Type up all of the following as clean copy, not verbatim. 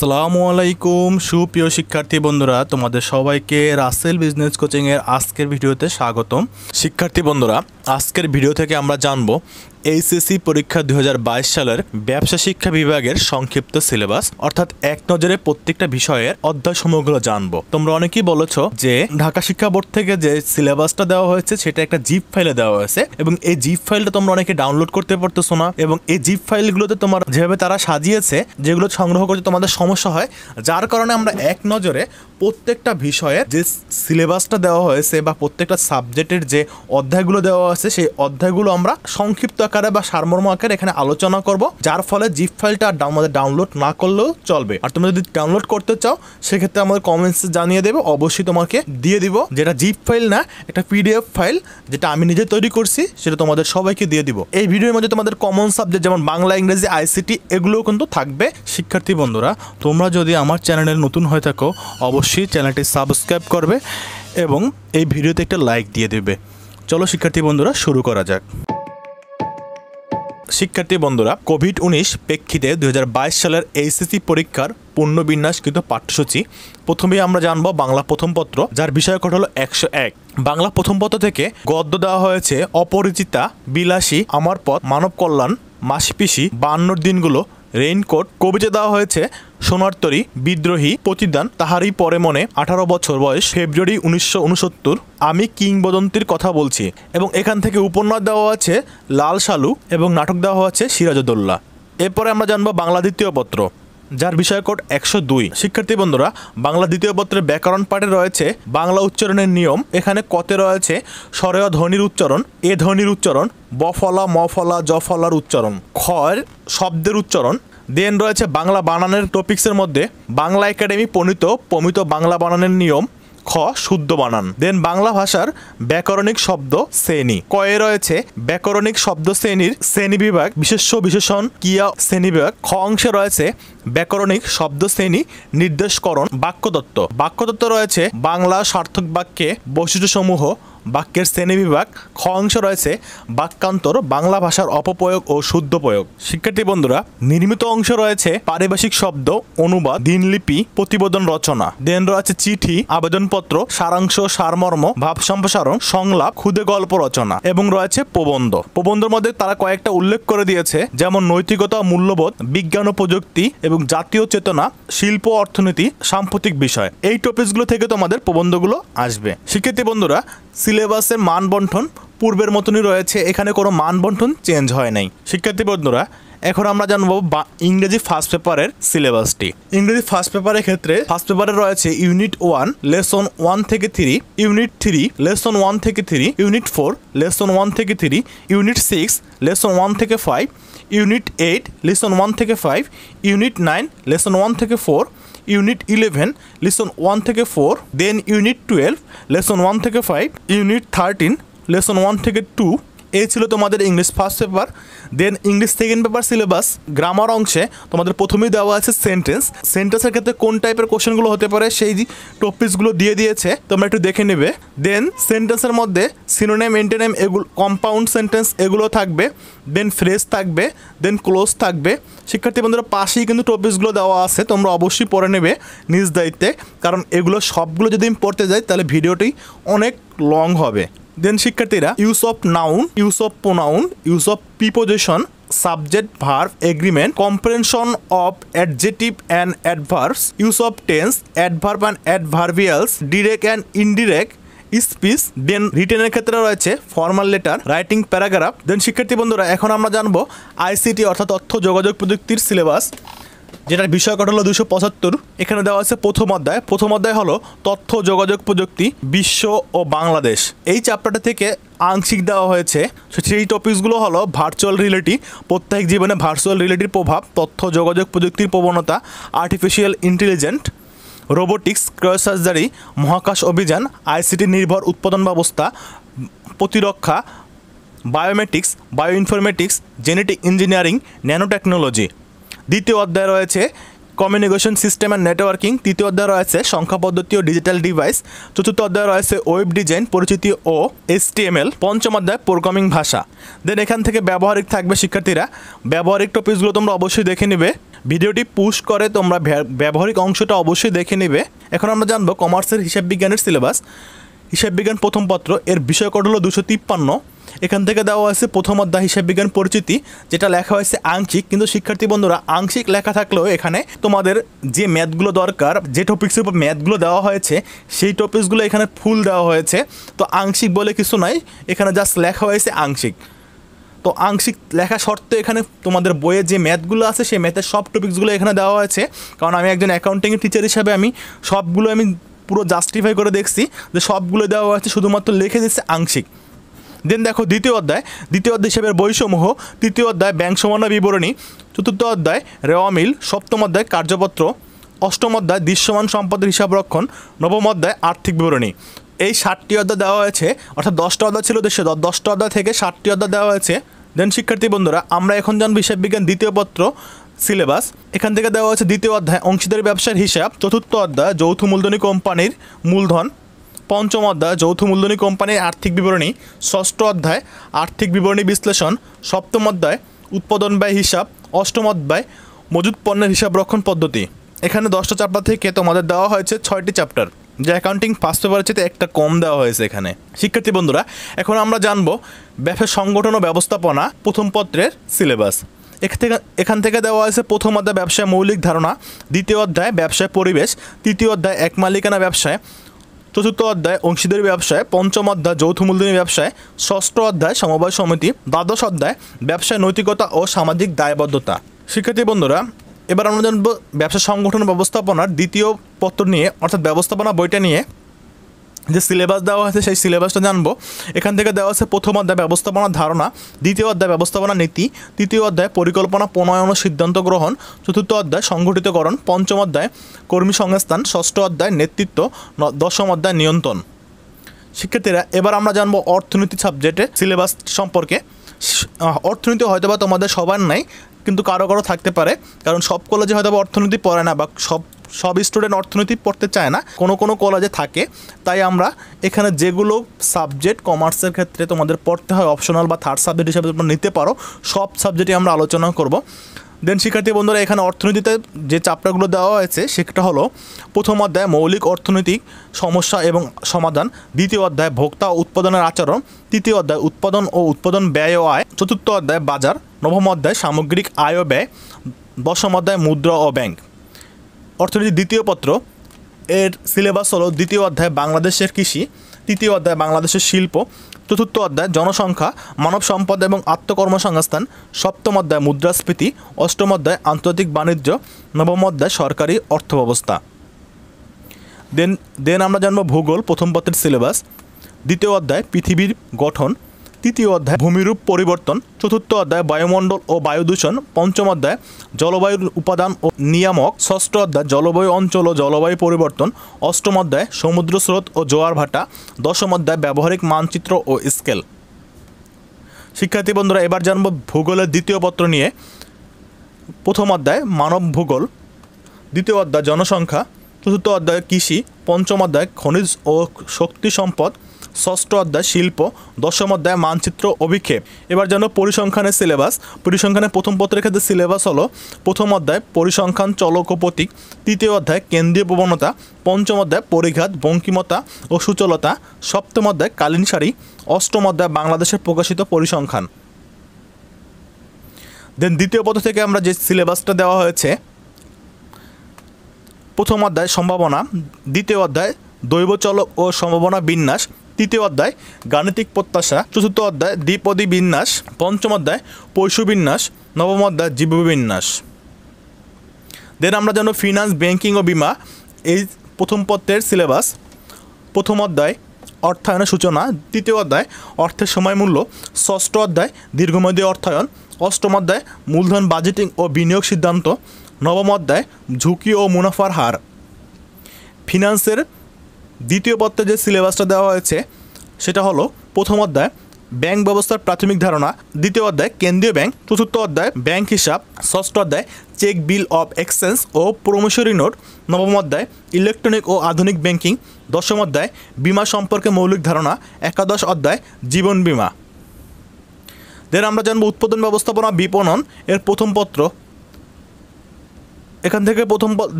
আসসালামু আলাইকুম সুপ্রিয় শিক্ষার্থী বন্ধুরা, তোমাদের সবাইকে রাসেল বিজনেস কোচিং এর আজকের ভিডিওতে স্বাগতম। শিক্ষার্থী বন্ধুরা, আজকের ভিডিও থেকে আমরা জানব এইচএসসি পরীক্ষা 2022 সালের ব্যবসা শিক্ষা বিভাগের সংক্ষিপ্ত সিলেবাস, অর্থাৎ এক নজরে প্রত্যেকটা বিষয়ের অধ্যায়সমূহগুলো জানবো। তোমরা অনেকেই বলেছো যে ঢাকা শিক্ষা বোর্ড থেকে যে সিলেবাসটা দেওয়া হয়েছে সেটা একটা জিপ ফাইলে দেওয়া হয়েছে এবং এই জিপ ফাইলটা তোমরা অনেকে ডাউনলোড করতে পারতেছো না, এবং এই জিপ ফাইলগুলোতে তোমার যেভাবে তারা সাজিয়েছে যেগুলো সংগ্রহ করতে তোমাদের সমস্যা হয়, যার কারণে আমরা এক নজরে প্রত্যেকটা বিষয়ের যে সিলেবাসটা দেওয়া হয়েছে বা প্রত্যেকটা সাবজেক্টের যে অধ্যায়গুলো দেওয়া আছে সেই অধ্যায়গুলো আমরা সংক্ষিপ্ত আকারে বা সারমর্ম আকারে এখানে আলোচনা করব, যার ফলে জিপ ফাইলটা আমাদের ডাউনলোড না করলেও চলবে। আর তুমি যদি ডাউনলোড করতে চাও সেক্ষেত্রে আমাদের কমেন্টসে জানিয়ে দেবে, অবশ্যই তোমাকে দিয়ে দিব। যেটা জিপ ফাইল না, একটা পিডিএফ ফাইল যেটা আমি নিজে তৈরি করছি সেটা তোমাদের সবাইকে দিয়ে দিব। এই ভিডিওর মধ্যে তোমাদের কমন সাবজেক্ট যেমন বাংলা, ইংরেজি, আইসিটি এগুলোও কিন্তু থাকবে। শিক্ষার্থী বন্ধুরা, তোমরা যদি আমার চ্যানেলে নতুন হয়ে থাকো অবশ্যই চ্যানেলটি সাবস্ক্রাইব করবে এবং এই ভিডিওতে একটা লাইক দিয়ে দেবে। চলো শিক্ষার্থী বন্ধুরা শুরু করা যাক। শিক্ষার্থী বন্ধুরা, কোভিড-19 প্রেক্ষিতে 2022 সালের এইচএসসি পরীক্ষার পুনর্বিন্যাসকৃত পাঠ্যসূচি। প্রথমেই আমরা জানবো বাংলা প্রথম পত্র, যার বিষয়কট হলো 101। বাংলা প্রথম পত্র থেকে গদ্য দেওয়া হয়েছে অপরিচিতা, বিলাসী, আমার পথ, মানব কল্যাণ, মাসিপিসি, 52 দিনগুলো, রেইনকোট। কবিতা দেওয়া হয়েছে সোনার তরী, বিদ্রোহী, প্রতিদান, তাহারই পরে মনে, 18 বছর বয়স, ফেব্রুয়ারি 1969, আমি কিংবদন্তির কথা বলছি। এবং এখান থেকে উপন্যাস দেওয়া আছে লাল সালু এবং নাটক দেওয়া হচ্ছে সিরাজউদ্দৌলা। এরপরে আমরা জানবো বাংলা দ্বিতীয় পত্র, যার বিষয়কট 102। শিক্ষার্থী বন্ধুরা, বাংলা দ্বিতীয় পত্রের ব্যাকরণ পাঠে রয়েছে বাংলা উচ্চারণের নিয়ম। এখানে কতে রয়েছে স্বরেয় ধ্বনির উচ্চারণ, এ ধ্বনির উচ্চারণ, বফলা, মফলা, জফলার উচ্চারণ, খয়ের শব্দের উচ্চারণ। দেন রয়েছে বাংলা বানানের টপিক্সের মধ্যে বাংলা একাডেমি প্রমিত বাংলা বানানের নিয়ম, খ শুদ্ধ বানান। দেন বাংলা ভাষার ব্যাকরণিক শব্দ শ্রেণী, কয়ে রয়েছে ব্যাকরণিক শব্দ শ্রেণীর শ্রেণী বিভাগ, বিশেষ্য, বিশেষণ, ক্রিয়া শ্রেণী বিভাগ। খ অংশে রয়েছে ব্যাকরণিক শব্দ শ্রেণী নির্দেশকরণ, বাক্যতত্ত্ব। বাক্যতত্ত্ব রয়েছে বাংলা সার্থক বাক্যে বৈশিষ্ট্যসমূহ, বাক্যের শ্রেণী বিভাগ। খ অংশ রয়েছে বাক্যান্তর, বাংলা ভাষার অপপ্রয়োগ ও শুদ্ধ প্রয়োগ। শিক্ষার্থী বন্ধুরা, নির্মিত অংশ রয়েছে পারিভাষিক শব্দ, অনুবাদ, দিনলিপি, প্রতিবেদন রচনা। দেন রয়েছে চিঠি, আবেদনপত্র, সারাংশ, সারমর্ম, ভাব সম্প্রসারণ, সংলাপ, ক্ষুদে গল্প রচনা এবং রয়েছে প্রবন্ধ। প্রবন্ধের মধ্যে তারা কয়েকটা উল্লেখ করে দিয়েছে, যেমন নৈতিকতা, মূল্যবোধ, বিজ্ঞান ও প্রযুক্তি এবং জাতীয় চেতনা, শিল্প, অর্থনীতি, সাম্প্রতিক বিষয়। এই টপিকসগুলো থেকে তোমাদের প্রবন্ধগুলো আসবে। শিক্ষার্থী বন্ধুরা, সিলেবাসের মান বন্টন পূর্বের মতনই রয়েছে, এখানে কোনো মান বন্টন চেঞ্জ হয় নাই। শিক্ষার্থী বন্ধুরা, এখন আমরা জানবো ইংরেজি ফার্স্ট পেপারের সিলেবাসটি। ইংরেজি ফার্স্ট পেপারের ক্ষেত্রে ফার্স্ট পেপারে রয়েছে ইউনিট 1 লেসন 1 থেকে 3, ইউনিট 3 লেসন 1 থেকে 3, ইউনিট 4 লেসন 1 থেকে 3, ইউনিট 6 লেসন 1 থেকে 5, ইউনিট 8 লেসন 1 থেকে 5, ইউনিট 9 লেসন 1 থেকে 4, ইউনিট 11 লেসন 1 থেকে 4, দেন ইউনিট 12 লেসন 1 থেকে 5, ইউনিট 13 লেসন 1 থেকে 2। এই ছিল তোমাদের English first paper. Then English second paper syllabus. Grammar অংশে তোমাদের প্রথমেই দেওয়া আছে সেন্টেন্সের ক্ষেত্রে কোন টাইপের কোশ্চেনগুলো হতে পারে সেই টপিকসগুলো দিয়ে দিয়েছে, তোমরা একটু দেখে নেবে। দেন সেন্টেন্সের মধ্যে সিনোনিম, এন্টোনিম, এগুলো কম্পাউন্ড সেন্টেন্স এগুলো থাকবে। দেন ফ্রেজ থাকবে, দেন ক্লোজ থাকবে। শিক্ষার্থী বন্ধুরা, পাশেই কিন্তু টপিকসগুলো দেওয়া আছে, তোমরা অবশ্যই পড়ে নেবে নিজ দায়িত্বে, কারণ এগুলো সবগুলো যদি আমি পড়তে যাই তাহলে ভিডিওটি অনেক লং হবে। দেন শিক্ষার্থীরা, use of noun, use of pronoun, use of preposition, subject verb agreement, comparison of adjective and adverbs, use of tense, adverb and adverbials, direct and indirect speech. Then রিটেনের ক্ষেত্রে রয়েছে formal letter, writing, paragraph. Then শিক্ষার্থী বন্ধুরা, এখন আমরা জানবো ICT অর্থাৎ তথ্য যোগাযোগ প্রযুক্তির সিলেবাস, যেটার বিষয়কট হলো 275। এখানে দেওয়া আছে প্রথম অধ্যায় হলো তথ্য যোগাযোগ প্রযুক্তি, বিশ্ব ও বাংলাদেশ। এই চ্যাপ্টারটা থেকে আংশিক দেওয়া হয়েছে। সেই টপিকসগুলো হলো ভার্চুয়াল রিয়েলিটি, প্রত্যেক জীবনে ভার্চুয়াল রিয়েলিটির প্রভাব, তথ্য যোগাযোগ প্রযুক্তির প্রবণতা, আর্টিফিশিয়াল ইন্টেলিজেন্স, রোবোটিক্স, ক্রয় সার্জারি, মহাকাশ অভিযান, আইসিটি নির্ভর উৎপাদন ব্যবস্থা, প্রতিরক্ষা, বায়োমেটিক্স, bio informatics, genetic engineering, nano technology. দ্বিতীয় অধ্যায় রয়েছে কমিউনিকেশন সিস্টেম অ্যান্ড নেটওয়ার্কিং। তৃতীয় অধ্যায় রয়েছে সংখ্যা পদ্ধতি ও ডিজিটাল ডিভাইস। চতুর্থ অধ্যায় রয়েছে ওয়েব ডিজাইন, পরিচিতি ও HTML। পঞ্চম অধ্যায় প্রোগ্রামিং ভাষা। দেন এখান থেকে ব্যবহারিক থাকবে শিক্ষার্থীরা। ব্যবহারিক টপিকসগুলো তোমরা অবশ্যই দেখে নেবে, ভিডিওটি পুশ করে তোমরা ব্যবহারিক অংশটা অবশ্যই দেখে নেবে। এখন আমরা জানবো কমার্সের হিসাব বিজ্ঞানের সিলেবাস। হিসাব বিজ্ঞান প্রথম পত্র এর বিষয়কোড হলো 253। এখান থেকে দেওয়া হয়েছে প্রথম অধ্যায় হিসাব বিজ্ঞান পরিচিতি, যেটা লেখা হয়েছে আংশিক, কিন্তু শিক্ষার্থী বন্ধুরা আংশিক লেখা থাকলেও এখানে তোমাদের যে ম্যাথগুলো দরকার, যে টপিক্সের উপর ম্যাথগুলো দেওয়া হয়েছে সেই টপিক্সগুলো এখানে ফুল দেওয়া হয়েছে। তো আংশিক বলে কিছু নাই, এখানে জাস্ট লেখা হয়েছে আংশিক। তো আংশিক লেখা সত্ত্বেও এখানে তোমাদের বইয়ে যে ম্যাথগুলো আছে সেই ম্যাথের সব টপিক্সগুলো এখানে দেওয়া হয়েছে। কারণ আমি একজন অ্যাকাউন্টিংয়ের টিচার হিসাবে আমি সবগুলো পুরো জাস্টিফাই করে দেখছি যে সবগুলো দেওয়া হয়েছে, শুধুমাত্র লিখে দিচ্ছে আংশিক। দেন দেখো দ্বিতীয় অধ্যায় হিসাবের বইসমূহ। তৃতীয় অধ্যায় ব্যাংক সমন্বয় বিবরণী। চতুর্থ অধ্যায় রেওয়া মিল। সপ্তম অধ্যায় কার্যপত্র। অষ্টম অধ্যায় দৃশ্যমান সম্পদের হিসাব রক্ষণ। নবম অধ্যায় আর্থিক বিবরণী। এই 7টি অধ্যায় দেওয়া হয়েছে, অর্থাৎ 10টা অধ্যায় ছিল 10টা অধ্যায় থেকে 7টি অধ্যায় দেওয়া হয়েছে। দেন শিক্ষার্থী বন্ধুরা আমরা এখন জানব হিসাব বিজ্ঞান দ্বিতীয় পত্র সিলেবাস। এখান থেকে দেওয়া হয়েছে দ্বিতীয় অধ্যায় অংশীদারি ব্যবসার হিসাব। চতুর্থ অধ্যায় যৌথ মূলধনী কোম্পানির মূলধন। পঞ্চম অধ্যায় যৌথ মূলধনী কোম্পানির আর্থিক বিবরণী। ষষ্ঠ অধ্যায় আর্থিক বিবরণী বিশ্লেষণ। সপ্তম অধ্যায় উৎপাদন ব্যয় হিসাব। অষ্টম অধ্যায় মজুত পণ্যের হিসাব রক্ষণ পদ্ধতি। এখানে 10টা চ্যাপ্টার থেকে তোমাদের দেওয়া হয়েছে 6টি চ্যাপ্টার, যে অ্যাকাউন্টিং ফার্স্ট পেপারের চেয়ে একটা কম দেওয়া হয়েছে এখানে। শিক্ষার্থী বন্ধুরা এখন আমরা জানবো ব্যবসা সংগঠন ও ব্যবস্থাপনা প্রথম পত্রের সিলেবাস। এখান থেকে দেওয়া হয়েছে প্রথম অধ্যায় ব্যবসায় মৌলিক ধারণা। দ্বিতীয় অধ্যায় ব্যবসায় পরিবেশ। তৃতীয় অধ্যায় এক মালিকানা ব্যবসায়। চতুর্থ অধ্যায় অংশীদারি ব্যবসায়। পঞ্চম অধ্যায় যৌথ মূলধনী ব্যবসায়। ষষ্ঠ অধ্যায় সমবায় সমিতি। দ্বাদশ অধ্যায় ব্যবসায় নৈতিকতা ও সামাজিক দায়বদ্ধতা। শিক্ষার্থী বন্ধুরা এবার আমরা জানবো ব্যবসা সংগঠন ব্যবস্থাপনার দ্বিতীয় পত্র নিয়ে, অর্থাৎ ব্যবস্থাপনা বইটা নিয়ে যে সিলেবাস দেওয়া হয়েছে সেই সিলেবাসটা জানবো। এখান থেকে দেওয়া আছে প্রথম অধ্যায় ব্যবস্থাপনার ধারণা। দ্বিতীয় অধ্যায় ব্যবস্থাপনা নীতি। তৃতীয় অধ্যায় পরিকল্পনা প্রণয়ন ও সিদ্ধান্ত গ্রহণ। চতুর্থ অধ্যায় সংগঠিতকরণ। পঞ্চম অধ্যায় কর্মী সংস্থান। ষষ্ঠ অধ্যায় নেতৃত্ব। দশম অধ্যায় নিয়ন্ত্রণ। শিক্ষার্থীরা এবার আমরা জানবো অর্থনীতি সাবজেক্টের সিলেবাস সম্পর্কে। অর্থনীতি হয়তোবা তোমাদের সবার নাই, কিন্তু কারো কারো থাকতে পারে, কারণ সব কলেজে হয়তো অর্থনীতি পড়ে না বা সব স্টুডেন্ট অর্থনীতি পড়তে চায় না, কোনো কলেজে থাকে। তাই আমরা এখানে যেগুলো সাবজেক্ট কমার্সের ক্ষেত্রে তোমাদের পড়তে হয় অপশনাল বা থার্ড সাবজেক্ট হিসাবে তোমরা নিতে পারো, সব সাবজেক্টই আমরা আলোচনা করব। দেন শিক্ষার্থী বন্ধুরা এখানে অর্থনীতিতে যে চ্যাপ্টারগুলো দেওয়া হয়েছে সেটা হলো প্রথম অধ্যায় মৌলিক অর্থনৈতিক সমস্যা এবং সমাধান। দ্বিতীয় অধ্যায় ভোক্তা ও উৎপাদনের আচরণ। তৃতীয় অধ্যায় উৎপাদন ও উৎপাদন ব্যয় ও আয়। চতুর্থ অধ্যায় বাজার। নবম অধ্যায় সামগ্রিক আয় ও ব্যয়। দশম অধ্যায় মুদ্রা ও ব্যাংক। অর্থনীতির দ্বিতীয় পত্র এর সিলেবাস হলো দ্বিতীয় অধ্যায় বাংলাদেশের কৃষি। তৃতীয় অধ্যায় বাংলাদেশের শিল্প। চতুর্থ অধ্যায় জনসংখ্যা, মানব সম্পদ এবং আত্মকর্মসংস্থান। সপ্তম অধ্যায় মুদ্রাস্ফীতি। অষ্টম অধ্যায় আন্তর্জাতিক বাণিজ্য। নবম অধ্যায় সরকারি অর্থব্যবস্থা। দেন আমরা জানবো ভূগোল প্রথম পত্রের সিলেবাস। দ্বিতীয় অধ্যায় পৃথিবীর গঠন। তৃতীয় অধ্যায় ভূমিরূপ পরিবর্তন। চতুর্থ অধ্যায় বায়ুমণ্ডল ও বায়ু দূষণ। পঞ্চম অধ্যায় জলবায়ুর উপাদান ও নিয়ামক। ষষ্ঠ অধ্যায় জলবায়ু অঞ্চল ও জলবায়ু পরিবর্তন। অষ্টম অধ্যায় সমুদ্র স্রোত ও জোয়ার ভাটা। দশম অধ্যায় ব্যবহারিক মানচিত্র ও স্কেল। শিক্ষার্থী বন্ধুরা এবার জানবো ভূগোলের দ্বিতীয় পত্র নিয়ে। প্রথম অধ্যায় মানব ভূগোল। দ্বিতীয় অধ্যায় জনসংখ্যা। চতুর্থ অধ্যায় কৃষি। পঞ্চম অধ্যায় খনিজ ও শক্তি সম্পদ। ষষ্ঠ অধ্যায় শিল্প। দশম অধ্যায় মানচিত্র অভিক্ষেপ। এবার জানো পরিসংখ্যানের সিলেবাস। পরিসংখ্যানের প্রথম পত্রের ক্ষেত্রে সিলেবাস হলো প্রথম অধ্যায় পরিসংখ্যান চলক ও প্রতীক। তৃতীয় অধ্যায় কেন্দ্রীয় প্রবণতা। পঞ্চম অধ্যায় পরিঘাত বঙ্কিমতা ও সুচলতা। সপ্তম অধ্যায় কালীন সারি। অষ্টম অধ্যায় বাংলাদেশের প্রকাশিত পরিসংখ্যান। দেন দ্বিতীয় পত্র থেকে আমরা যে সিলেবাসটা দেওয়া হয়েছে, প্রথম অধ্যায় সম্ভাবনা। দ্বিতীয় অধ্যায় দৈবচলক ও সম্ভাবনা বিন্যাস। তৃতীয় অধ্যায় গাণিতিক প্রত্যাশা। চতুর্থ অধ্যায় দ্বিপদী বিন্যাস। পঞ্চম অধ্যায় পৈশু বিন্যাস। নবম অধ্যায় জীববিন্যাস। দেন আমরা জানো ফিনান্স ব্যাংকিং ও বিমা এই প্রথম পত্রের সিলেবাস। প্রথম অধ্যায় অর্থায়নের সূচনা। তৃতীয় অধ্যায় অর্থের সময় মূল্য। ষষ্ঠ অধ্যায় দীর্ঘমেয়াদী অর্থায়ন। অষ্টম অধ্যায় মূলধন বাজেটিং ও বিনিয়োগ সিদ্ধান্ত। নবম অধ্যায় ঝুঁকি ও মুনাফার হার। ফিনান্সের দ্বিতীয় পত্রে যে সিলেবাসটা দেওয়া হয়েছে সেটা হলো প্রথম অধ্যায় ব্যাংক ব্যবস্থার প্রাথমিক ধারণা, দ্বিতীয় অধ্যায় কেন্দ্রীয় ব্যাংক, চতুর্থ অধ্যায় ব্যাংক হিসাব, ষষ্ঠ অধ্যায় চেক বিল অফ এক্সচেঞ্জ ও প্রমিসরি নোট, নবম অধ্যায় ইলেকট্রনিক ও আধুনিক ব্যাংকিং, দশম অধ্যায় বিমা সম্পর্কে মৌলিক ধারণা, একাদশ অধ্যায় জীবন বিমা। দেন আমরা জানবো উৎপাদন ব্যবস্থাপনা বিপণন এর প্রথম পত্র। এখান থেকে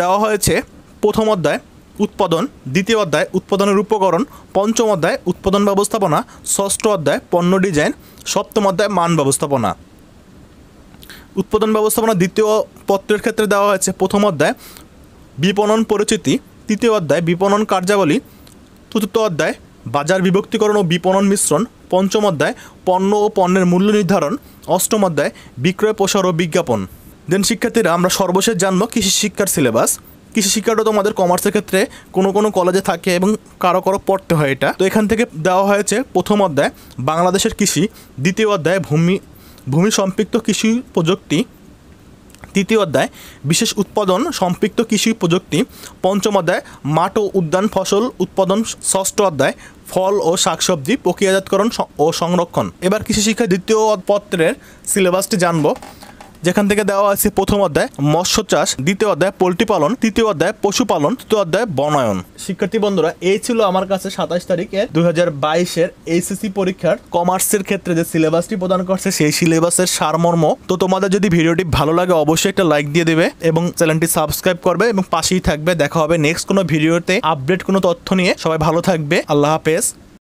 দেওয়া হয়েছে প্রথম অধ্যায় উৎপাদন, দ্বিতীয় অধ্যায় উৎপাদনের উপকরণ, পঞ্চম অধ্যায় উৎপাদন ব্যবস্থাপনা, ষষ্ঠ অধ্যায় পণ্য ডিজাইন, সপ্তম অধ্যায় মান ব্যবস্থাপনা। উৎপাদন ব্যবস্থাপনা দ্বিতীয় পত্রের ক্ষেত্রে দেওয়া হয়েছে প্রথম অধ্যায় বিপণন পরিচিতি, তৃতীয় অধ্যায় বিপণন কার্যাবলী, চতুর্থ অধ্যায় বাজার বিভক্তিকরণ ও বিপণন মিশ্রণ, পঞ্চম অধ্যায় পণ্য ও পণ্যের মূল্য নির্ধারণ, অষ্টম অধ্যায় বিক্রয় প্রসার ও বিজ্ঞাপন। দেন শিক্ষার্থীরা আমরা সর্বশেষ জানবো কৃষি শিক্ষার সিলেবাস। কৃষি শিক্ষাটা তোমাদের কমার্সের ক্ষেত্রে কোনো কলেজে থাকে এবং কারো পড়তে হয় এটা। তো এখান থেকে দেওয়া হয়েছে প্রথম অধ্যায় বাংলাদেশের কৃষি, দ্বিতীয় অধ্যায় ভূমি সম্পৃক্ত কৃষি প্রযুক্তি, তৃতীয় অধ্যায় বিশেষ উৎপাদন সম্পৃক্ত কৃষি প্রযুক্তি, পঞ্চম অধ্যায় মাঠ ও উদ্যান ফসল উৎপাদন, ষষ্ঠ অধ্যায় ফল ও শাকসবজি প্রক্রিয়াজাতকরণ ও সংরক্ষণ। এবার কৃষি শিক্ষা দ্বিতীয় পত্রের সিলেবাসটি জানবো, যেখান থেকে দেওয়া আছে প্রথম অধ্যায় মৎস্য চাষ, দ্বিতীয় অধ্যায় পোল্ট্রি পালন, তৃতীয় অধ্যায় পশুপালন, তৃতীয় অধ্যায় বনায়ন। শিক্ষার্থী বন্ধুরা, এই ছিল আমার কাছে 27 তারিখের 2022-এর এইচএসসি পরীক্ষার কমার্সের ক্ষেত্রে যে সিলেবাসটি প্রদান করছে সেই সিলেবাসের সারমর্ম। তো তোমাদের যদি ভিডিওটি ভালো লাগে অবশ্যই একটা লাইক দিয়ে দেবে এবং চ্যানেলটি সাবস্ক্রাইব করবে এবং পাশেই থাকবে। দেখা হবে নেক্সট কোনো ভিডিওতে আপডেট কোনো তথ্য নিয়ে। সবাই ভালো থাকবে। আল্লাহ হাফেজ।